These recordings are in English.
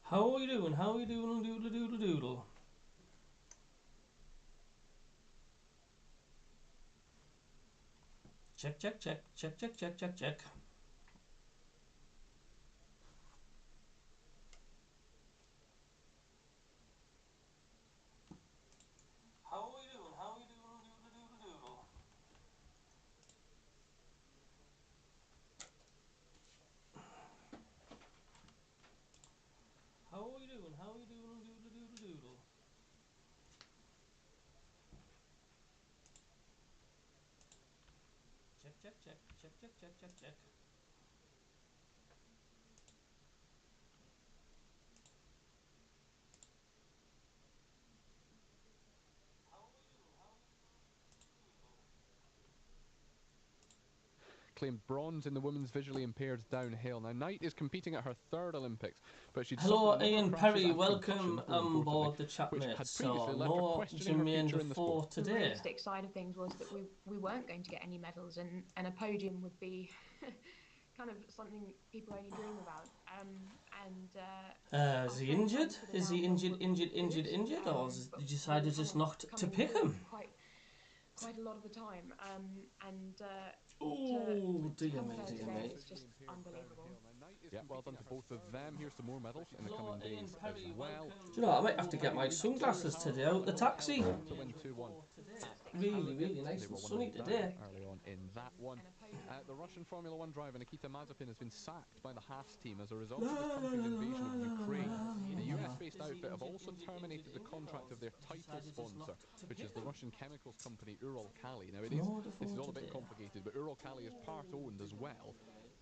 How are you doing? How are you doing? Doodle doodle doodle. Check, check, check, check, check, check, check, check. How are you doing? How are you doing? Doodle doodle doodle. How are you doing? How are you doing? Doodle doodle doodle. Check, check, check, check, check, check, check, check. Claimed bronze in the women's visually impaired downhill. Now, Knight is competing at her third Olympics, but she'd Hello, suffered a number Ian of crashes Perry. and Welcome concussions, on board the reportedly, chat, which mate. had So, previously left her no questioning her Jermaine future in the Defoe sport. The today. realistic side of things was that we weren't going to get any medals, and a podium would be kind of something people only dream about. Is he injured? Is he injured, or has he decided just not to pick him? Quite a lot of the time, Oh, dear me, today, dear me. it's just unbelievable. Yeah, well done to both of them. Here's some more medals in the coming days as well. Do you know, I might have to get my sunglasses today out the taxi. To win 2-1. Really, really nice and sunny today. Early on in that one. The Russian Formula 1 driver Nikita Mazepin has been sacked by the Haas team as a result of the country's invasion of Ukraine. The US-based outfit have also terminated the contract of their title sponsor, which is the Russian chemicals company Uralkali. Now, this is all a bit complicated, but Uralkali is part-owned as well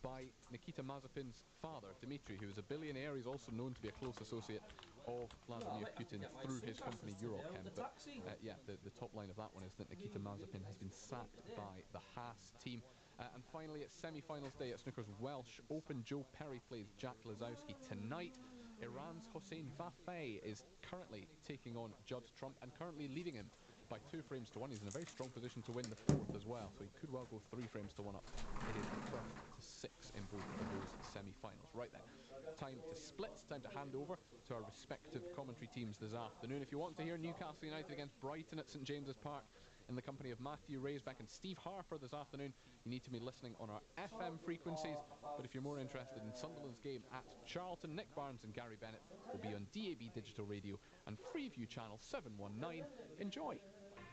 by Nikita Mazepin's father, Dmitry, who is a billionaire. He's also known to be a close associate of Vladimir Putin through his company Eurochem. But yeah, the top line of that one is that Nikita Mazepin has been sacked by the Haas team. And finally, it's semi-finals day at snooker's Welsh Open. Joe Perry plays Jack Lazowski tonight. Iran's Hossein Vafaei is currently taking on Judd Trump and currently leading him by 2 frames to 1. He's in a very strong position to win the 4th as well, so he could well go 3 frames to 1 up. It is 1st to 6 in both of those semi-finals. Right then, time to split, time to hand over to our respective commentary teams this afternoon. If you want to hear Newcastle United against Brighton at St James's Park in the company of Matthew Raisbeck and Steve Harper this afternoon, you need to be listening on our FM frequencies. But if you're more interested in Sunderland's game at Charlton, Nick Barnes and Gary Bennett will be on DAB Digital Radio and Freeview Channel 719. Enjoy!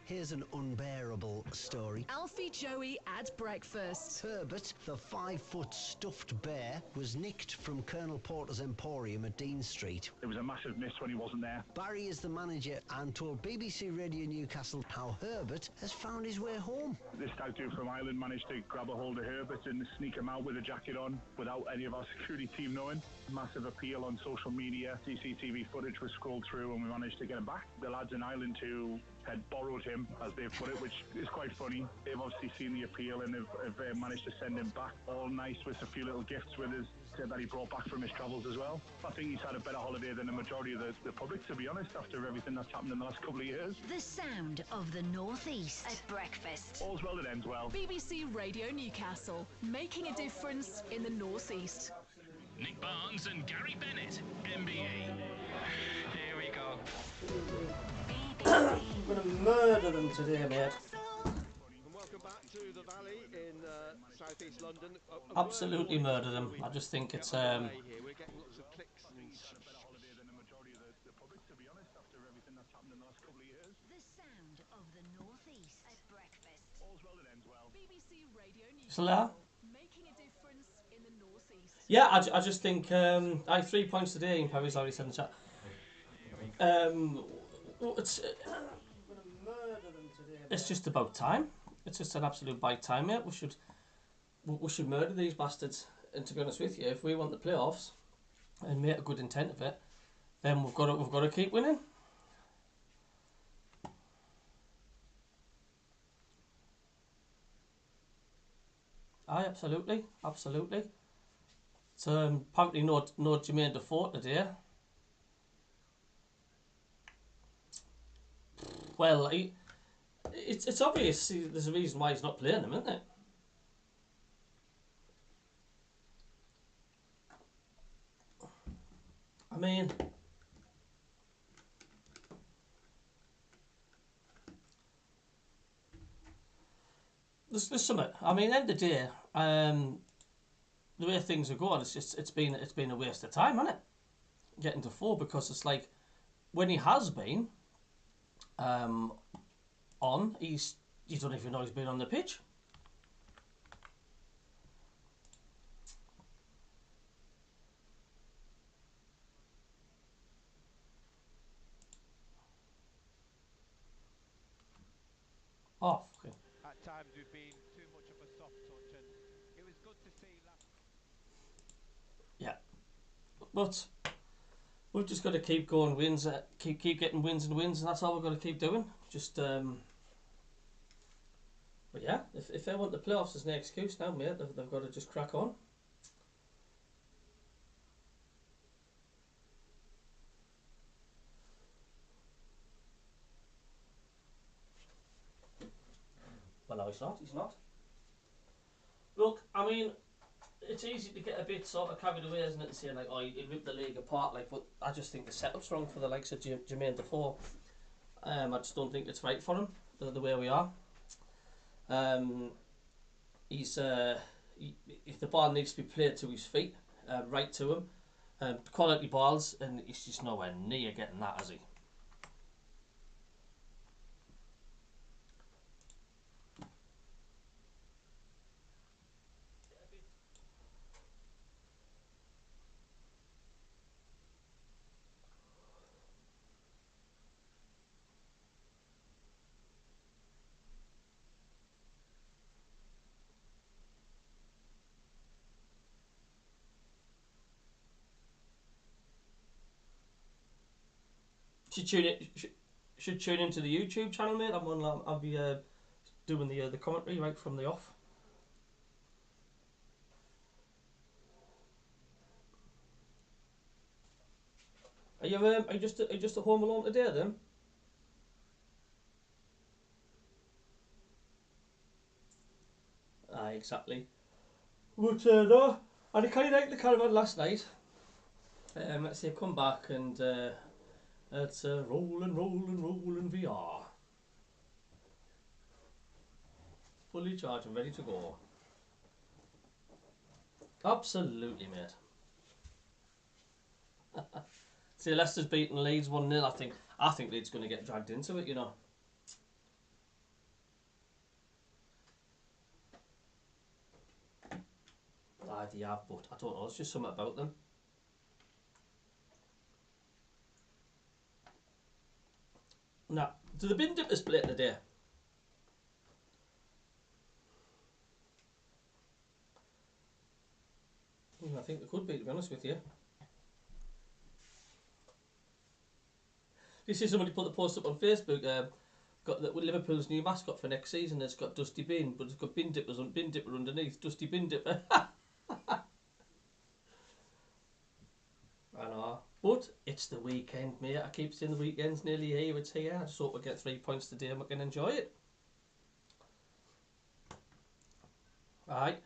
Here's an unbearable story. Alfie Joey at breakfast. Herbert, the 5-foot stuffed bear, was nicked from Colonel Porter's Emporium at Dean Street. It was a massive miss when he wasn't there. Barry is the manager and told BBC Radio Newcastle how Herbert has found his way home. This stout dude from Ireland managed to grab a hold of Herbert and sneak him out with a jacket on without any of our security team knowing. Massive appeal on social media. CCTV footage was scrolled through and we managed to get him back. The lads in Ireland who had borrowed him, as they've put it, which is quite funny. They've obviously seen the appeal and have managed to send him back all nice with a few little gifts with us that he brought back from his travels as well. I think he's had a better holiday than the majority of the public, to be honest, after everything that's happened in the last couple of years. The sound of the North East at breakfast. All's well that ends well. BBC Radio Newcastle, making a difference in the North East. Nick Barnes and Gary Bennett, MBE. Here we go. I'm going to murder them today, mate. Welcome back to the Valley in southeast London. Absolutely murder them. I just think it's We're getting lots of clicks. The sound of the North East at breakfast. BBC Radio Still there? Newcastle, making a difference in the North East. Yeah, I just think I have 3 points today. In Perry's already said in the chat. It's just about time. It's just an absolute bite time, mate. We should murder these bastards. And to be honest with you, if we want the playoffs and make a good intent of it, then we've got to keep winning. Aye, absolutely. So apparently no Jermaine Defoe today. Well, it's obvious. There's a reason why he's not playing them, isn't it? I mean, there's something. I mean, end of the day, the way things are going, it's been a waste of time, hasn't it? Getting to 4, because it's like when he has been on, you don't even know he's been on the pitch. Oh, fucking. At times we've been too much of a soft touch, and it was good to see last. Yeah, but we've just got to keep going wins, keep getting wins and wins, and that's all we've got to keep doing. Just but yeah, if they want the playoffs, there's no excuse now, mate. They've got to just crack on. Well, no, he's not. He's not. Look, I mean, it's easy to get a bit sort of carried away, isn't it, and say like, oh, he ripped the league apart, like, but I just think the setup's wrong for the likes of Jermaine Defoe. I just don't think it's right for him the way we are. He's if the ball needs to be played to his feet, right to him, quality balls, and he's just nowhere near getting that, is he? Should tune into the YouTube channel, mate. I'll be doing the commentary right from the off. Are you just at home alone today then? Aye, exactly. But no, I carried out the caravan last night. Let's say come back and it's rolling VR. Fully charged and ready to go. Absolutely, mate. See, Leicester's beaten Leeds 1-0. I think Leeds going to get dragged into it, you know. Aye, they have, but I don't know. It's just something about them. Now, do the bin dippers play today? I think they could be, to be honest with you. You see somebody put the post up on Facebook, got that Liverpool's new mascot for next season. It's got Dusty Bin, but it's got bin dipper underneath. Dusty Bin Dipper. I know, but it's the weekend, mate. I keep saying the weekend's nearly here. It's here. I just hope we get 3 points today and we can enjoy it. Aye.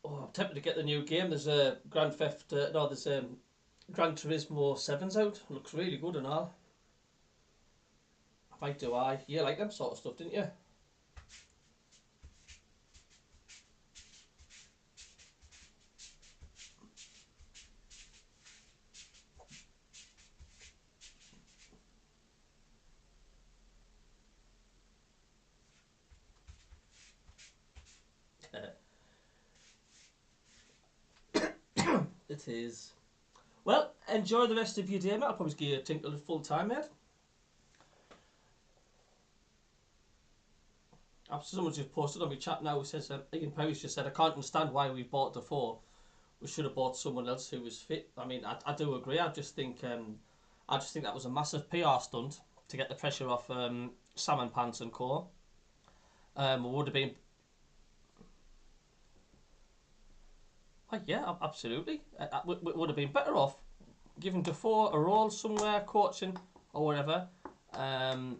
Oh, I'm tempted to get the new game. There's a Gran Turismo 7's out. Looks really good and all. I might do. You like them sort of stuff, didn't you? It is. Well, enjoy the rest of your day, mate. I'll probably give you a tinkle full time, mate. Someone just posted on my chat now who says, Ian Perry's just said, I can't understand why we bought Defoe. We should have bought someone else who was fit. I mean, I do agree. I just think that was a massive PR stunt to get the pressure off Salmon Pants and Co. Would have been. Yeah, absolutely. Would have been better off giving Defoe a role somewhere, coaching or whatever, and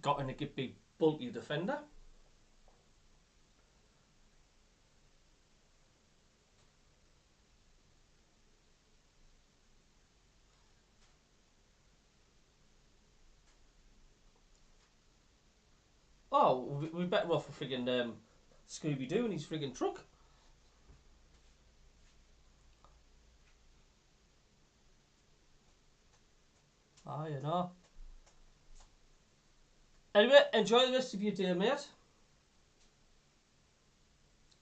got in a big bulky defender. Oh, we're better off with friggin' Scooby-Doo and his friggin' truck. Ah, you know. Anyway, enjoy the rest of your day, mate.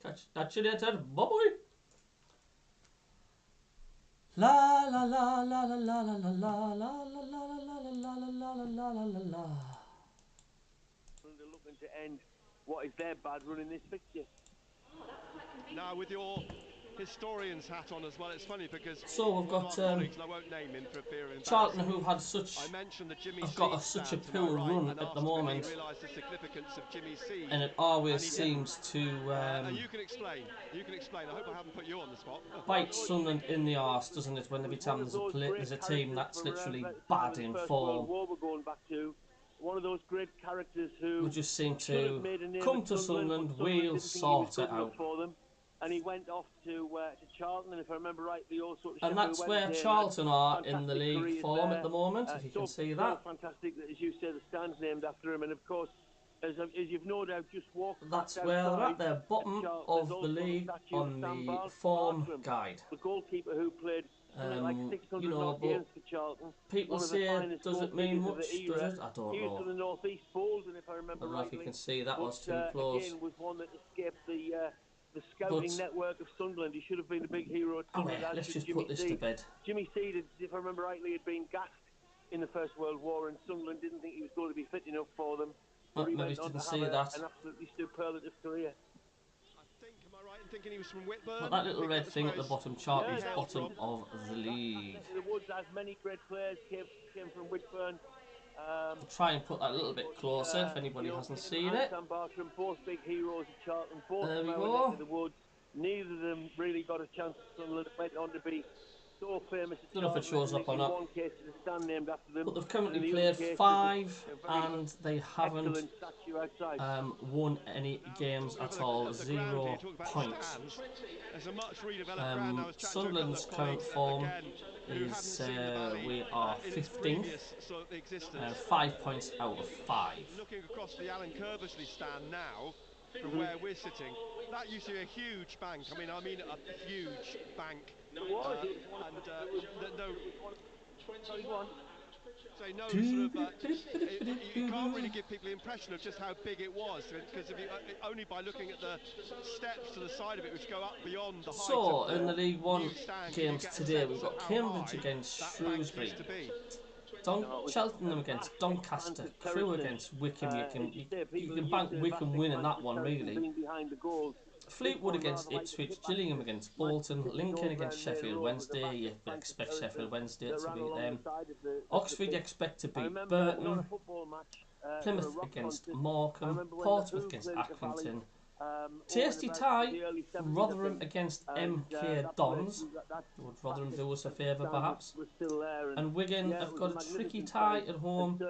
Catch you later. Bye-bye. La la la la la la la la la la la la la la la la la la. They're looking to end what is their bad run in this fixture. Now with your historian's hat on as well, it's funny because so we've got I won't name him for fear of Charlton, who've had such have got such a poor run at the moment, and it always seems to you can explain. I hope I haven't put you on the spot. bite Sunderland in the arse, doesn't it? When every time there's a team that's literally bad in form. One of those great characters who we just seem to come to Sunderland, we'll sort it out. For them. And he went off to Charlton, and if I remember rightly, also. And that's where Charlton are in the league form at the moment, if you can see that. Fantastic, as you say, the stand's named after him, and of course, as you've no doubt just walked. That's where they're at. They're bottom of the league on the form guide. The goalkeeper who played like 600 you know, games for Charlton. People say, does it mean much? Does it? I don't He was from the northeast Bolton, if I remember rightly. I don't know if you can see that was too close. Again, was one that escaped the scouting network of Sunderland. He should have been a big hero at Sunderland. Let's just put this to bed. Jimmy Seed, if I remember rightly, had been gassed in the First World War, and Sunderland didn't think he was going to be fit enough for them. But he went on to have an absolutely superlative career. Am I right in thinking he was from Whitburn? But that little red thing at the bottom chart is bottom of the league. The Woods has many great players came from Whitburn. I'll try and put that a little bit closer if anybody hasn't seen it. Bartram, both big heroes of Charlton, both there we go. The Woods. Neither of them really got a chance at Sunderland. Went on to be so famous. I don't know if it shows up or not. One case is a stand named after them. But they've currently played 5 and they haven't won any games at all. 0 points. Sunderland's current form is we are 15th, 5 points out of 5. Looking across the Alan Kerbersley stand now, from where we're sitting, that used to be a huge bank. I mean a huge bank. You can't really give people the impression of just how big it was, because only by looking at the steps to the side of it, which go up beyond the height. So in the League One games today, we've got Cambridge against Shrewsbury, Cheltenham against Doncaster, Crewe against Wickham. You can bank Wickham winning that one really. Fleetwood against Ipswich, Gillingham against Bolton, Lincoln against Sheffield Wednesday. You expect Sheffield Wednesday to beat them. Oxford you expect to beat Burton. Plymouth against Morecambe. Portsmouth against Accrington. Tasty tie, Rotherham against MK Dons. Would Rotherham do us a favour perhaps? And Wigan have got a tricky tie at home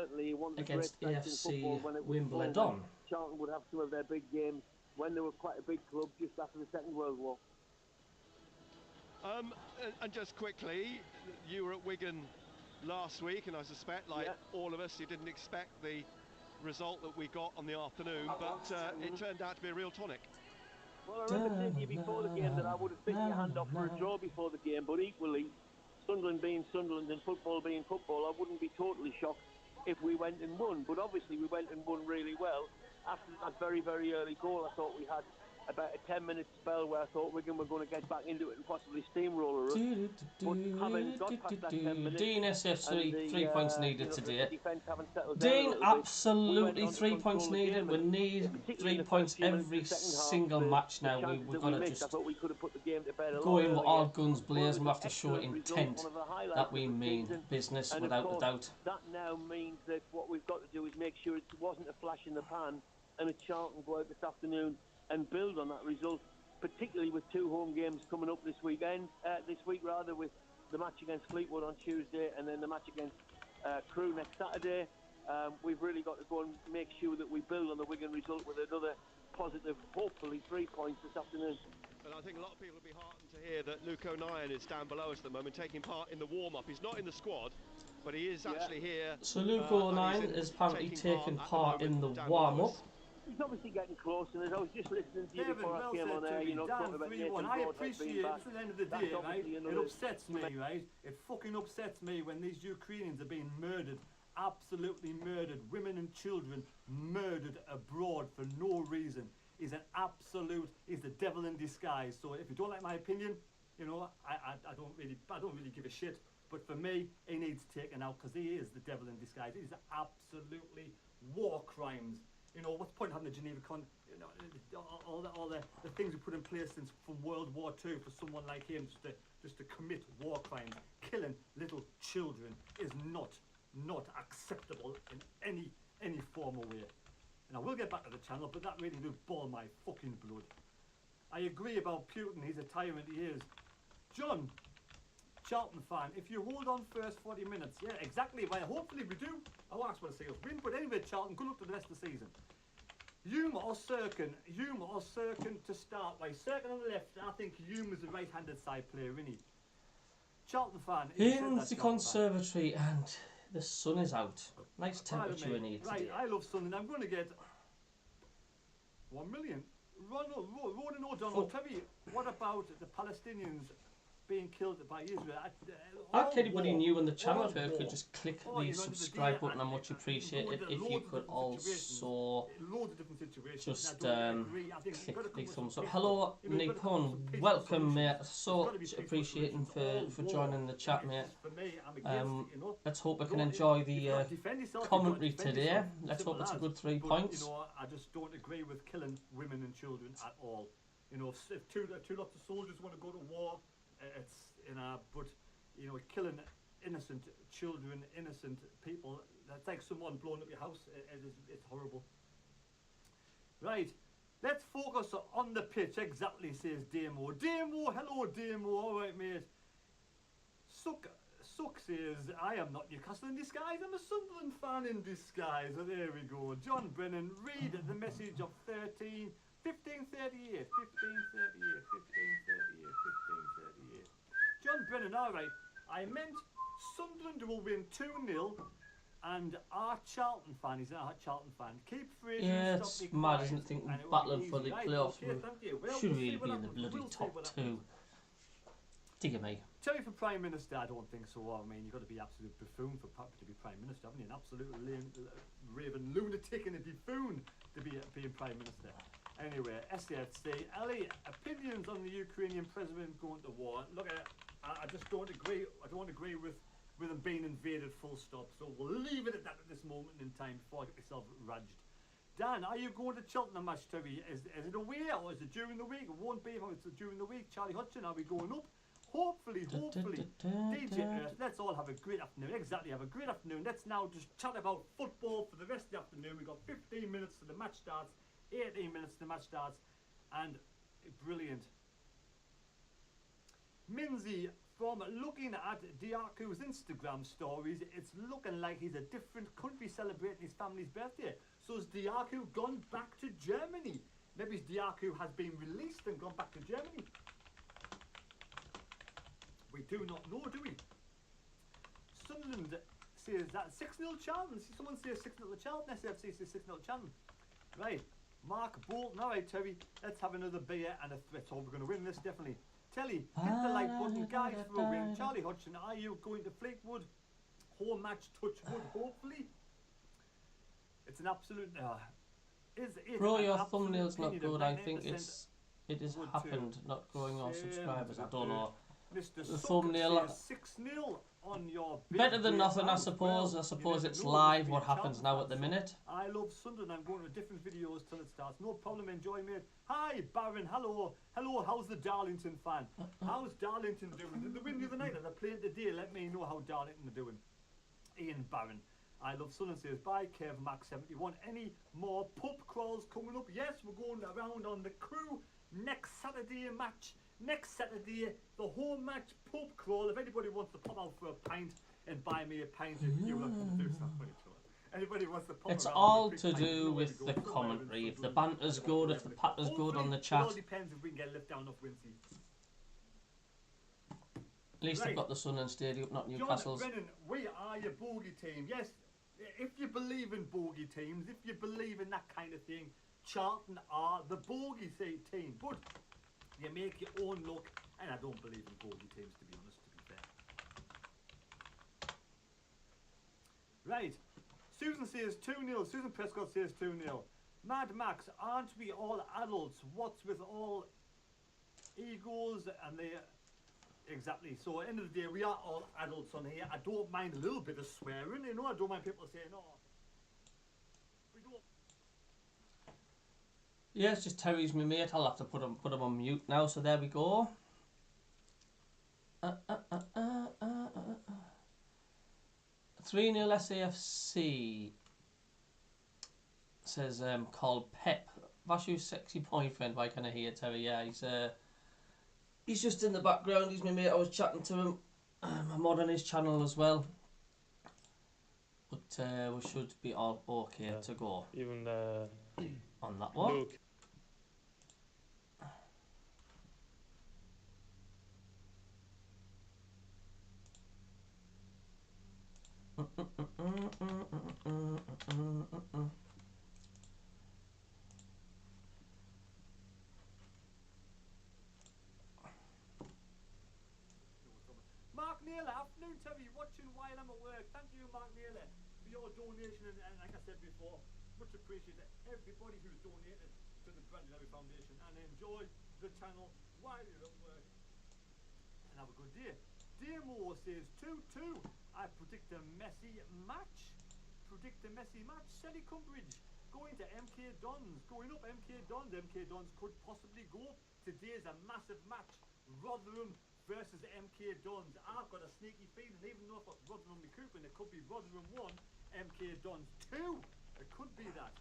against AFC Wimbledon. Charlton would have some of their big games when they were quite a big club just after the Second World War. And just quickly, you were at Wigan last week, and I suspect, like all of us, you didn't expect the result that we got on the afternoon, but it turned out to be a real tonic. Well, I remember saying to you before the game that I would have bitten your hand off for a draw before the game, but equally, Sunderland being Sunderland and football being football, I wouldn't be totally shocked if we went and won. But obviously we went and won really well. After that very, very early goal, I thought we had about a 10-minute spell where I thought Wigan were going to get back into it and possibly steamroller us. But having got past that 10 minutes, Dean SF 3 points needed today. Dean, absolutely 3 points needed. We need 3 points every single match now. We've got to just go in with all guns blazing. We have to show intent that we mean business without a doubt. That now means that what we've got to do is make sure it wasn't a flash in the pan and a Charlton go out this afternoon and build on that result, particularly with 2 home games coming up this week, with the match against Fleetwood on Tuesday and then the match against Crewe next Saturday. We've really got to go and make sure that we build on the Wigan result with another positive, hopefully 3 points this afternoon. And I think a lot of people will be heartened to hear that Luke O'Nien is down below us at the moment, taking part in the warm-up. He's not in the squad, but he is actually here. So Luke O'Nien is apparently taking part in the warm-up. he's obviously getting close, and as I was just listening to you David, before I well came said, on air, Toby. you know, Down talking about 3-1. Nathan I Broadhead being appreciate it. back. At the end of the That's day, right? obviously It another upsets me, right? It fucking upsets me when these Ukrainians are being murdered, absolutely murdered, women and children murdered abroad for no reason. He's the devil in disguise. So if you don't like my opinion, you know, I don't really give a shit. But for me, he needs taken out because he is the devil in disguise. These are absolutely war crimes. You know, what's the point of having the Geneva you know, all the things we put in place since from World War II for someone like him just to commit war crimes, killing little children is not acceptable in any form or way. And I will get back to the channel, but that really does boil my fucking blood. I agree about Putin. He's a tyrant. He is. John, Charlton fan, if you hold on first 40 minutes, yeah, exactly. Well, hopefully we do. I won't want to see us win, but anyway, Charlton, good luck to the rest of the season. Hume or Serkin to start. Right, Serkin on the left. I think Hume is the right-handed side player, isn't he? Charlton fan. In the conservatory, and the sun is out. Nice temperature in here today. Right, I love sun, and I'm going to get 1 million. Ronan O'Donnell, tell me, what about the Palestinians being killed by Israel? If anybody new on the channel, if you could just click the subscribe button, I'm much appreciated. If you could also just click the thumbs up. Hello, Nippon, welcome, mate. So appreciating for joining the chat, mate. Let's hope we can enjoy the commentary today. Let's hope it's a good 3 points. You know, I just don't agree with killing women and children at all. You know, if two lots of soldiers want to go to war, it's, you know, but, you know, killing innocent children, innocent people, that's like someone blowing up your house. It's horrible. Right, let's focus on the pitch. Exactly, says Damo. Damo, hello Damo. All right, mate. Suck says, I am not Newcastle in disguise, I'm a Sunderland fan in disguise. Oh, there we go. John Brennan, read the message of 1538. 1538. John Brennan, alright. I meant Sunderland will win 2-0 and our Charlton fan, he's not a Charlton fan. Keep Fraser. Yeah, it's mad, isn't it? Think battling for the playoffs should really be in the bloody top 2. Dig me. Terry for Prime Minister, I don't think so. I mean, you've got to be absolute buffoon to be Prime Minister, haven't you? An absolute raving lunatic and a buffoon to be Prime Minister. Anyway, SCFC, Ellie, opinions on the Ukrainian president going to war. Look, I just don't agree. I don't agree with him being invaded, full stop. So we'll leave it at that at this moment in time before I get myself raged. Dan, are you going to Cheltenham match, Terry? Is it away or is it during the week? It won't be if it's during the week. Charlie Hudson, are we going up? Hopefully, DJ Earth, let's all have a great afternoon. Exactly, have a great afternoon. Let's now just chat about football for the rest of the afternoon. We've got 15 minutes to the match starts, 18 minutes to the match starts, and brilliant. Minzy, from looking at Diaku's Instagram stories, it's looking like he's a different country celebrating his family's birthday. So has Diaku gone back to Germany? Maybe Diaku has been released and gone back to Germany. We do not know, do we? Sunderland says that 6-0 Charlton. Someone says 6-0 to Charlton. SFC says 6-0 Charlton. Right. Mark Bolton. Alright, Terry. Let's have another beer and a threat. So we're going to win this, definitely. Telly, hit the like button. Guys, for a win. Charlie Hodgson, are you going to Fleetwood? Home match, touch wood, hopefully. It's an absolute... Bro, your thumbnail's not good. I think it has happened, not growing on subscribers. I don't know. Mr. The thumbnail 6-0 on your better than nothing, I suppose. I suppose it's live what happens now at the minute. I love Sunderland. I'm going to different videos till it starts. No problem, enjoy, mate. Hi, Baron. Hello. How's the Darlington fan? How's Darlington doing? Did they win the other night? Are they playing today? Let me know how Darlington are doing. Ian Barron. I love Sunderland says bye, Kev Max 71. Any more pub crawls coming up? Yes, we're going around on the Crew next Saturday match. Next Saturday, the home match pub crawl. If anybody wants to pop out for a pint and buy me a pint, if you want to do something, anybody wants to pop it's around all to do with the commentary. If the banter's good, if the patter's good on the chat. It all depends if we can get left down off Wincy. At least they've got the Sunderland Stadium, not Newcastle's. John Brennan, we are your bogey team. Yes, if you believe in bogey teams, if you believe in that kind of thing, Charlton are the bogey team, but you make your own luck, and I don't believe in bogey teams, to be honest, to be fair. Right, Susan says 2-0, Susan Prescott says 2-0. Mad Max, aren't we all adults? What's with all egos and they... Exactly, so at the end of the day, we are all adults on here. I don't mind a little bit of swearing, you know, I don't mind people saying, oh, we don't... Yeah, it's just Terry's my mate. I'll have to put him on mute now, so there we go. 3-0 SAFC, says called Pep. Vashu's sexy boyfriend. Why can't I hear Terry? Yeah, he's just in the background. He's my mate. I was chatting to him. I'm on his channel as well. But we should be all okay to go. Even on that one. Luke. Mark Naylor, afternoon Terry, watching while I'm at work. Thank you, Mark Naylor, for your donation, and like I said before, much appreciated everybody who's donated to the Brandon Levy Foundation, and enjoy the channel while you're at work. And have a good day. Demo says 2-2. I predict a messy match. Selly Cumbridge going to MK Dons. Going up MK Dons. MK Dons could possibly go. Today's a massive match. Rotherham versus MK Dons. I've got a sneaky feeling, even though I've got Rotherham recouping, it could be Rotherham 1, MK Dons 2. It could be that.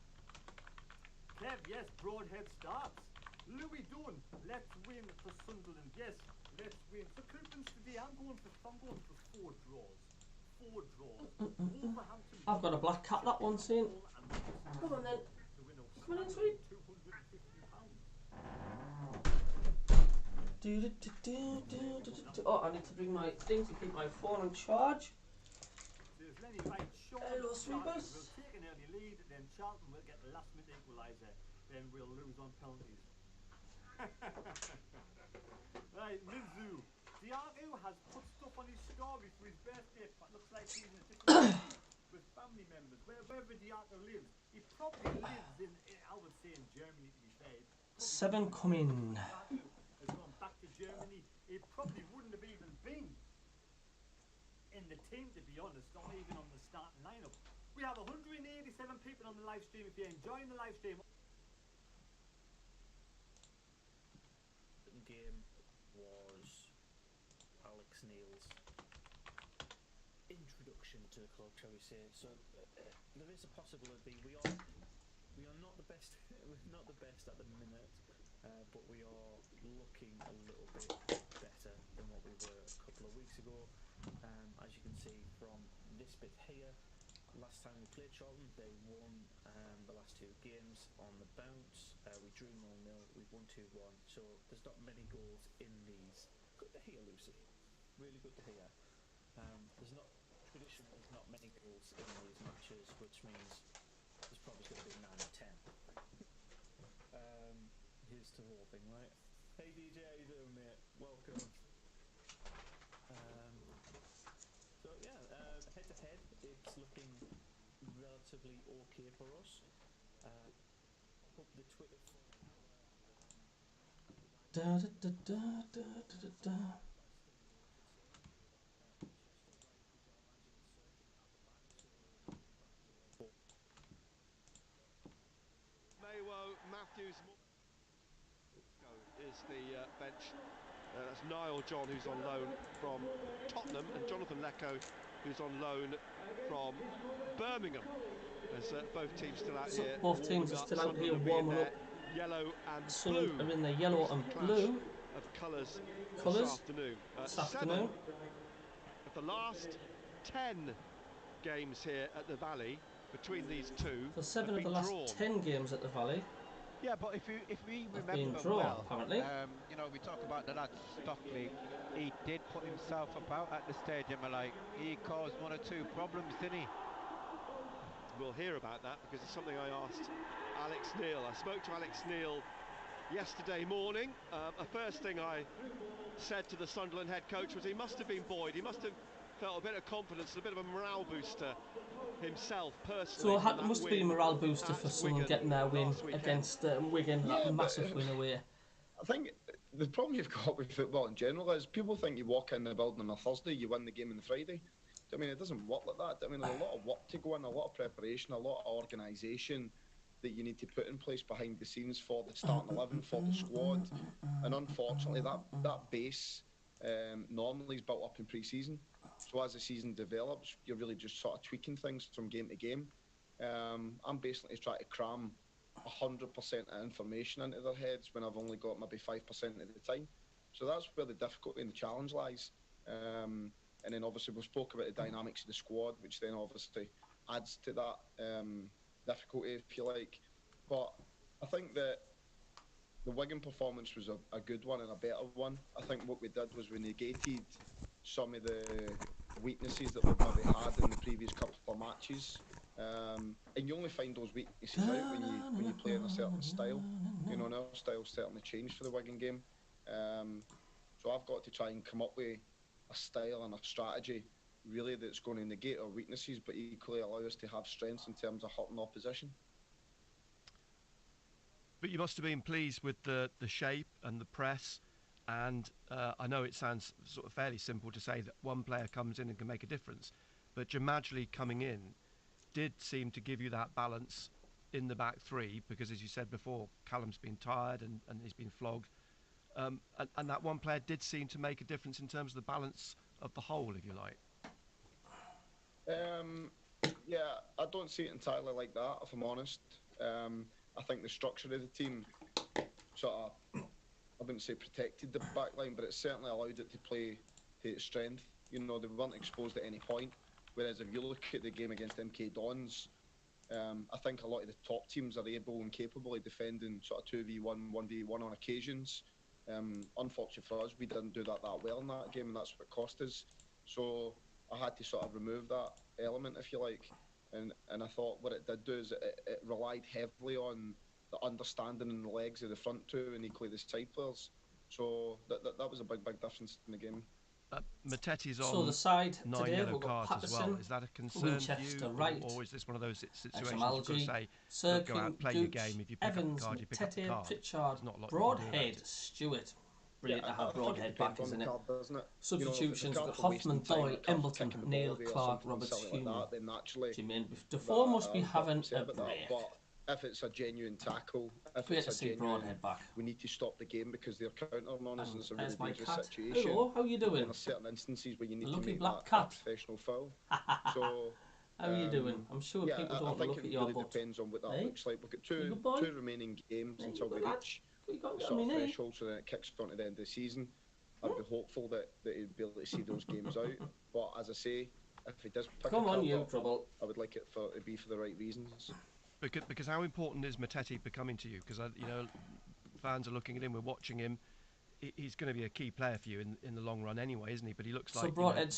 Kev, yes, Broadhead starts. Louis Dunn, let's win for Sunderland. Yes, let's win. So Coopens today, I'm going for 4 draws. 4 draws. Wolverhampton. I've got a black cat, that one soon. Come on then. Come on in, sweet. Oh, I need to bring my thing to keep my phone on charge. Hello, sweepers. We'll take an early lead, then Charlton will get the last minute equaliser, then we'll lose on penalties. Right, Mizu. Diago has put stuff on his story for his birthday, but looks like he's in a different city with family members. Wherever Diago lives, he probably lives in, I would say, in Germany, to be fair. 7 coming. Has gone back to Germany. He probably wouldn't have even been in the team, to be honest, not even on the starting lineup. We have 187 people on the live stream. If you're enjoying the live stream, game was Alex Neil's introduction to the club, shall we say. So there is a possibility we are not the best we're not the best at the minute, but we are looking a little bit better than what we were a couple of weeks ago. As you can see from this bit here, last time we played Charlton, they won the last 2 games on the bounce. We drew 0-0, we won 2-1, so there's not many goals in these. Good to hear, Lucy. Really good to hear. There's not many goals in these matches, which means there's probably going to be 9 or 10. Here's to hoping, right? Hey DJ, how you doing, mate? Welcome. So yeah, head to head, it's looking relatively okay for us. Up the Twitter. Mayo, Matthews is the bench. That's Niall John, who's on loan from Tottenham, and Jonathan Lecco, who's on loan from Birmingham. As both teams still out here. Both teams are still out here warming up. Yellow and Sunderland blue. are in the yellow and blue of colours this afternoon. Of the last 10 games here at the Valley between these two. So 7 of the last 10 games at the Valley. Yeah, but if we remember drawn, well, apparently. You know, we talk about the lad Stockley. He did put himself about at the stadium, like he caused 1 or 2 problems, didn't he? We'll hear about that because it's something I asked Alex Neil. I spoke to Alex Neil yesterday morning. The first thing I said to the Sunderland head coach was he must have been buoyed. He must have felt a bit of confidence, a bit of a morale booster himself personally. So it must be a morale booster for someone getting their win against Wigan, that massive win away. I think the problem you've got with football in general is people think you walk in the building on a Thursday, you win the game on the Friday. I mean, it doesn't work like that. I mean, there's a lot of work to go in, a lot of preparation, a lot of organisation that you need to put in place behind the scenes for the starting 11, for the squad. And unfortunately, that base normally is built up in pre-season. So as the season develops, you're really just sort of tweaking things from game to game. I'm basically trying to cram 100% of information into their heads when I've only got maybe 5% at the time. So that's where the difficulty and the challenge lies. And then obviously we spoke about the dynamics of the squad, which then obviously adds to that difficulty, if you like. But I think that the Wigan performance was a good one and a better one. I think what we did was we negated some of the weaknesses that we've maybe had in the previous couple of matches. And you only find those weaknesses out when you play in a certain style. You know, and our style certainly changed for the Wigan game. So I've got to try and come up with a style and a strategy really that's going to negate our weaknesses but equally allow us to have strengths in terms of hurting opposition. But you must have been pleased with the shape and the press, and I know it sounds sort of fairly simple to say that one player comes in and can make a difference, but Jamajli coming in did seem to give you that balance in the back three, because as you said before, Callum's been tired and he's been flogged. And that one player did seem to make a difference in terms of the balance of the whole, if you like. Yeah, I don't see it entirely like that, if I'm honest. I think the structure of the team sort of, I wouldn't say protected the back line, but it certainly allowed it to play to its strength. You know, they weren't exposed at any point. Whereas if you look at the game against MK Dons, I think a lot of the top teams are able and capable of defending sort of 2v1, 1v1 on occasions. Unfortunately for us, we didn't do that well in that game, and that's what cost us. So I had to sort of remove that element, if you like. And I thought what it did do is it relied heavily on the understanding in the legs of the front two and equally the side players. So that was a big difference in the game. Matetti's on so the side 9 today, yellow we've got cards as well. Patterson, Is that a concern Winchester, for you? right, Or is this one of those situations you've Jamalji, got to say, Sir go out, play King, your Gooch, game, if you pick Evans, up the card, you pick up the Tete, card. Pritchard, There's not a lot you can do about Broadhead, it. Stewart. Brilliant to have I think Broadhead it back, depends isn't on it? the card, doesn't it? Substitutions, you know, we've got Hoffman, Doyle, Embleton, Neil, Clark, Roberts, Hume. Jermaine Defoe must be having a break. But if it's a genuine tackle, if Great it's to a see genuine, Broadhead back. we need to stop the game because they're countering on us and it's a really There's my dangerous cat. situation. Hello, how you doing? And there's certain instances where you need The to lucky make black that cat. professional foul. So how are you doing? I'm sure yeah, people I don't think look it at your really butt. depends on what that Hey? looks like. We've got You two good boy? remaining games Hey, until you we good lad? reach You got the on sort me, of eh? threshold, so then it kicks on to the end of the season. I'd be hopeful that he'd be able to see those games out. But as I say, if he does pick Come a on, card you up, trouble. I would like it to be for the right reasons. Because how important is Matetti becoming to you? Because you know, fans are looking at him, we're watching him. He's going to be a key player for you in the long run anyway, isn't he? But he looks So like Broadhead he's